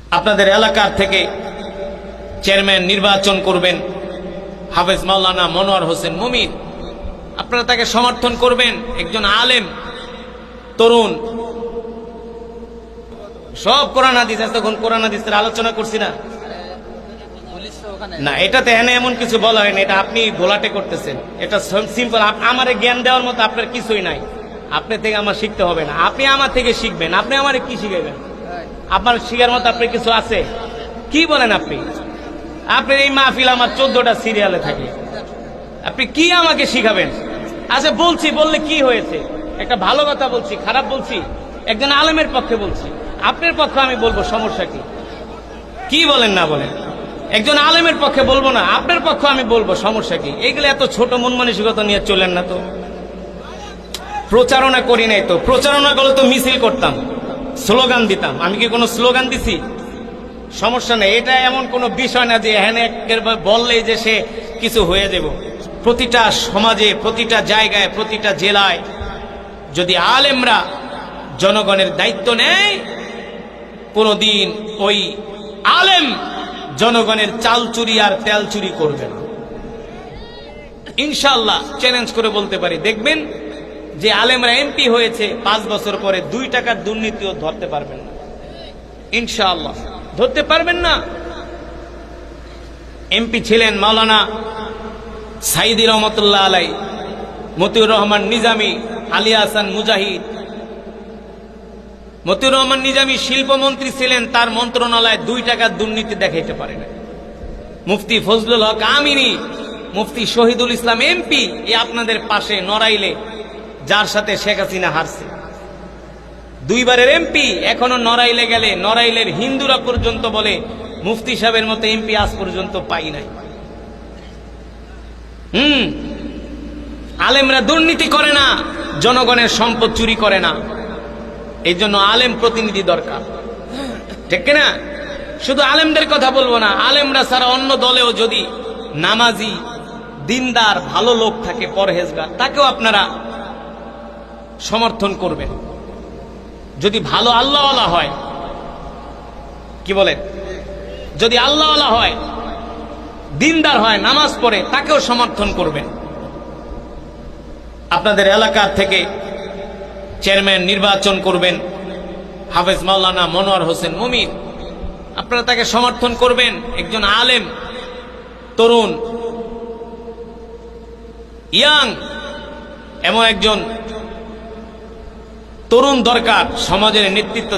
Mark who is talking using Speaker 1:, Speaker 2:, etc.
Speaker 1: আপনাদের এলাকার থেকে চেয়ারম্যান নির্বাচন করবেন হাফেজ মাওলানা মনোয়ার হোসেন মুমিন। আপনারা তাকে সমর্থন করবেন। একজন আলেম, তরুণ, সব কোরআন হাদিস, এতক্ষণ কোরআন হাদিসের আলোচনা করছি না? না, এটাতে এনে এমন কিছু বলা হয়নি, এটা আপনি ঘোলাটে করতেছেন। এটা সিম্পল। আমারে জ্ঞান দেওয়ার মতো আপনার কিছুই নাই। আপনি থেকে আমার শিখতে হবে না, আপনি আমার থেকে শিখবেন। আপনি আমারে কি শিখাবেন? আপনার শিখার মতো আপনার কিছু আছে? কি বলেন আপনি? আপনার এই মাহফিল আমার 14টা সিরিয়ালে থাকে, আপনি কি আমাকে শিখাবেন? আচ্ছা বলছি, বললে কি হয়েছে? একটা ভালো কথা বলছি, খারাপ বলছি? একজন আলেমের পক্ষে বলছি, আপনার পক্ষে আমি বলবো, সমস্যা কি? কি বলেন না বলেন? একজন আলেমের পক্ষে বলবো না, আপনার পক্ষে আমি বলবো, সমস্যা কি? এইগুলো এত ছোট মন মানসিকতা নিয়ে চলেন না তো। প্রচারণা করি নাই তো, প্রচারণা করলে তো মিছিল করতাম, স্লোগান দিতাম। আমি কি কোনো স্লোগান দিছি? সমস্যা নেই। এটা এমন কোনো বিষয় না যে হ্যাঁ বললেই যে সে কিছু হয়ে যাব। প্রতিটা সমাজে, প্রতিটা জায়গায়, প্রতিটা জেলায় যদি আলেমরা জনগণের দায়িত্ব নেয়, কোনদিন ওই আলেম জনগণের চাল চুরি আর তেল চুরি করবে না। ইনশাআল্লাহ চ্যালেঞ্জ করে বলতে পারি, দেখবেন যে আলেমরা এমপি হয়েছে 5 বছর পরে 2 টাকার দুর্নীতিও ধরতে পারবেন না। ইনশাআল্লাহ ধরতে পারবেন না। এমপি ছিলেন মাওলানা সাইদি রহমতুল্লাহ আলাই, মতিউর রহমান নিজামী, আলী হাসান মুজাহিদ। মতিউর রহমান নিজামী শিল্পমন্ত্রী ছিলেন, তার মন্ত্রণালয়ে 2 টাকার দুর্নীতি দেখাইতে পারে না। মুফতি ফজলুল হক আমিনী, মুফতি শহীদুল ইসলাম এমপি, এ আপনাদের পাশে নড়াইলে, যার সাথে শেখ হাসিনা হারছে, 2 বারের এমপি। এখনো নড়াইলে গেলে নড়াইলের হিন্দুরা পর্যন্ত বলে মুফতি সাহেবের মতো এমপি আজ পর্যন্ত পাই নাই। আলেমরা দুর্নীতি করে না, জনগণের সম্পদ চুরি করে না। এই জন্য আলেম প্রতিনিধি দরকার, ঠিক কিনা? শুধু আলেমদের কথা বলবো না, আলেমরা ছাড়া অন্য দলেও যদি নামাজি, দিনদার, ভালো লোক থাকে, পরহেজগার, তাকেও আপনারা সমর্থন করবেন। যদি ভালো আল্লাহওয়ালা হয়, কি বলেন? যদি আল্লাহওয়ালা হয়, দিনদার হয়, নামাজ পড়ে, তাকেও সমর্থন করবেন। আপনাদের এলাকার থেকে চেয়ারম্যান নির্বাচন করবেন হাফেজ মাওলানা মনোয়ার হোসেন মুমিন। আপনারা তাকে সমর্থন করবেন। একজন আলেম, তরুণ, ইয়াং, এমন একজন তরুণ দরকার সমাজের নেতৃত্ব